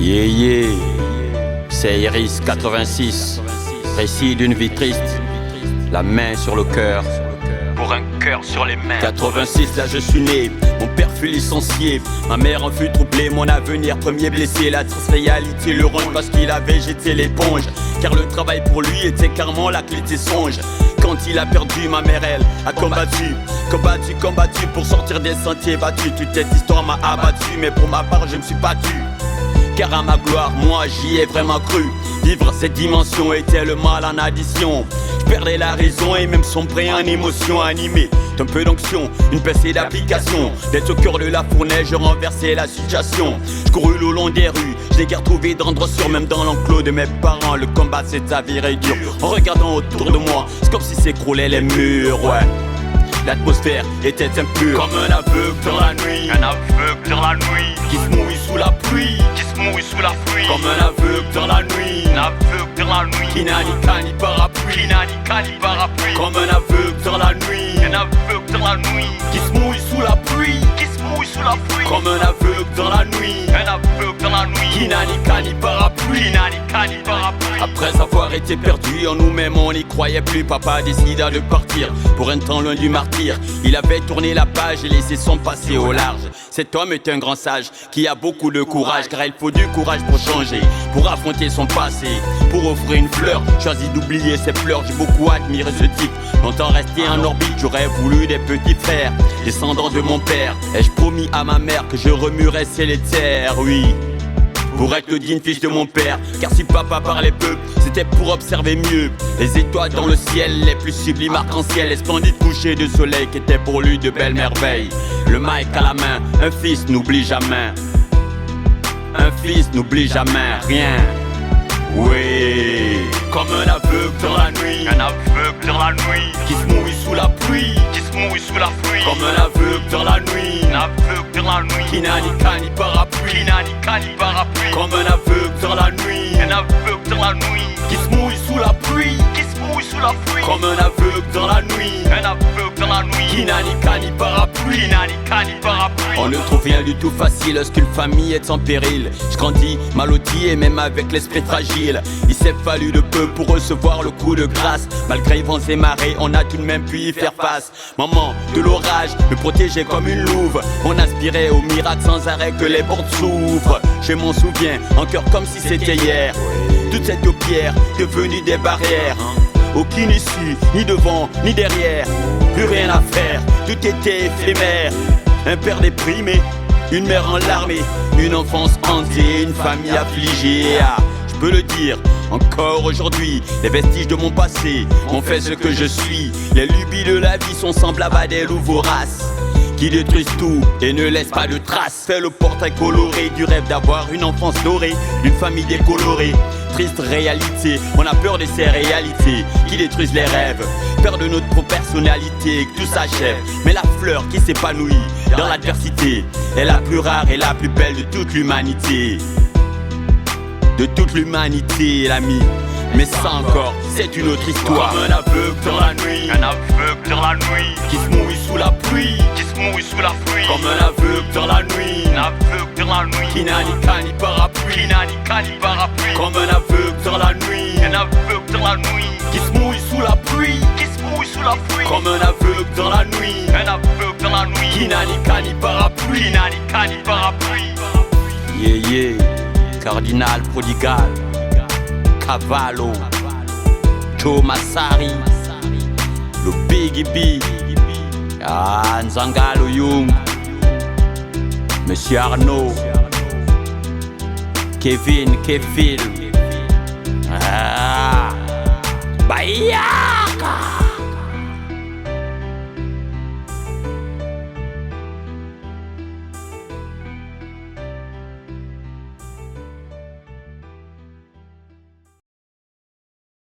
Yeah yeah, c'est Iris 86, récit d'une vie triste, la main sur le cœur, pour un cœur sur les mains. 86, là je suis né, mon père fut licencié, ma mère en fut troublée, mon avenir premier blessé. La triste réalité le ronge parce qu'il avait jeté l'éponge, car le travail pour lui était carrément la clé de ses songes. Quand il a perdu, ma mère elle a combattu pour sortir des sentiers battus. Toute cette histoire m'a abattu, mais pour ma part je me suis battu, car à ma gloire, moi j'y ai vraiment cru. Vivre cette dimension était le mal en addition. Je perdais la raison et même sombrais en émotion, animé d'un peu d'onction, une pincée d'application. D'être au cœur de la fournaise, je renversais la situation. Je courus le long des rues, je n'ai guère trouvé d'endroit sûr. Même dans l'enclos de mes parents, le combat s'est avéré dur. En regardant autour de moi, c'est comme si s'écroulaient les murs, ouais. L'atmosphère était impure, comme un aveugle dans la nuit. Un aveugle dans la nuit, qui se mouille sous la pluie, qui se mouille sous la pluie. Comme un aveugle dans la nuit, un aveugle dans la nuit, qui n'a ni canne ni parapluie, qui n'a ni canne ni parapluie. Comme un aveugle dans la nuit, un aveugle dans la nuit, qui se mouille sous la pluie, qui se mouille sous la pluie. Comme un aveugle dans la nuit, un aveugle dans la nuit, qui n'a ni canne ni parapluie, qui n'a ni canne ni parapluie. Après avoir été perdu en nous-mêmes, on n'y croyait plus. Papa décida de partir pour un temps loin du martyr. Il avait tourné la page et laissé son passé au large. Cet homme est un grand sage qui a beaucoup de courage, car il faut du courage pour changer, pour affronter son passé, pour offrir une fleur. Choisis d'oublier ses pleurs, j'ai beaucoup admiré ce type. Longtemps resté en orbite, j'aurais voulu des petits frères, descendants de mon père. Ai-je promis à ma mère que je remuerais ciel et terre, oui, pour être le digne fils de mon père. Car si papa parlait peu, c'était pour observer mieux les étoiles dans le ciel, les plus sublimes arc-en-ciel, les splendides couchers de soleil qui étaient pour lui de belles merveilles. Le mic à la main, un fils n'oublie jamais, un fils n'oublie jamais rien. Oui, comme un aveugle dans la nuit, un aveugle dans la nuit, qui se mouille sous la pluie, qui se mouille sous la pluie. Comme un aveugle dans la nuit, un aveugle dans la nuit, qui n'a ni canne ni parapluie, qui n'a ni canne ni parapluie. Comme un aveugle dans la nuit, un aveugle dans la nuit, qui se mouille sous la pluie, qui se mouille sous la pluie. Comme un aveugle dans la nuit, un aveugle dans la nuit, qui n'a ni canne ni parapluie, qui n'a ni canne ni parapluie. On ne trouve rien du tout facile lorsqu'une famille est en péril. Je grandis mal loti et même avec l'esprit fragile. Il s'est fallu de peu pour recevoir le coup de grâce. Malgré vents et marées, on a tout de même pu y faire face. Moment de l'orage, me protégeait comme une louve. On aspirait au miracle sans arrêt que les portes s'ouvrent. Je m'en souviens, en cœur comme si c'était hier. Toute cette pierre devenue des barrières. Aucune issue, ni devant, ni derrière. Plus rien à faire, tout était éphémère. Un père déprimé, une mère en larmes, une enfance hantée, une famille affligée. Ah, je peux le dire, encore aujourd'hui, les vestiges de mon passé ont fait ce que je suis. Les lubies de la vie sont semblables à des loups voraces qui détruisent tout et ne laissent pas de traces. Fais le portrait coloré du rêve d'avoir une enfance dorée, d'une famille décolorée. Triste réalité, on a peur de ces réalités qui détruisent les rêves. Peur de notre personnalité, que tout s'achève. Mais la fleur qui s'épanouit dans l'adversité est la plus rare et la plus belle de toute l'humanité. De toute l'humanité, l'ami. Mais ça encore, c'est une autre histoire. Comme un aveugle dans la nuit, un aveugle dans la nuit, qui se mouille sous la pluie, qui se mouille sous la pluie. Comme un aveugle dans la nuit, un aveugle dans la nuit, qui n'a ni canne ni parapluie, qui n'a ni canne ni parapluie. Comme un aveugle dans la nuit, un aveugle dans la nuit, qui se mouille sous la pluie, qui se mouille sous la pluie. Comme un aveugle dans la nuit, un aveugle dans la nuit, qui n'a ni canne ni parapluie, qui n'a ni canne ni parapluie. Yeah yeah, Cardinal Prodigal, Cavallo, Joe Massari, le Biggie B, Nzangalo Young, Monsieur Arnaud, Kevin, Kefil, Bahia.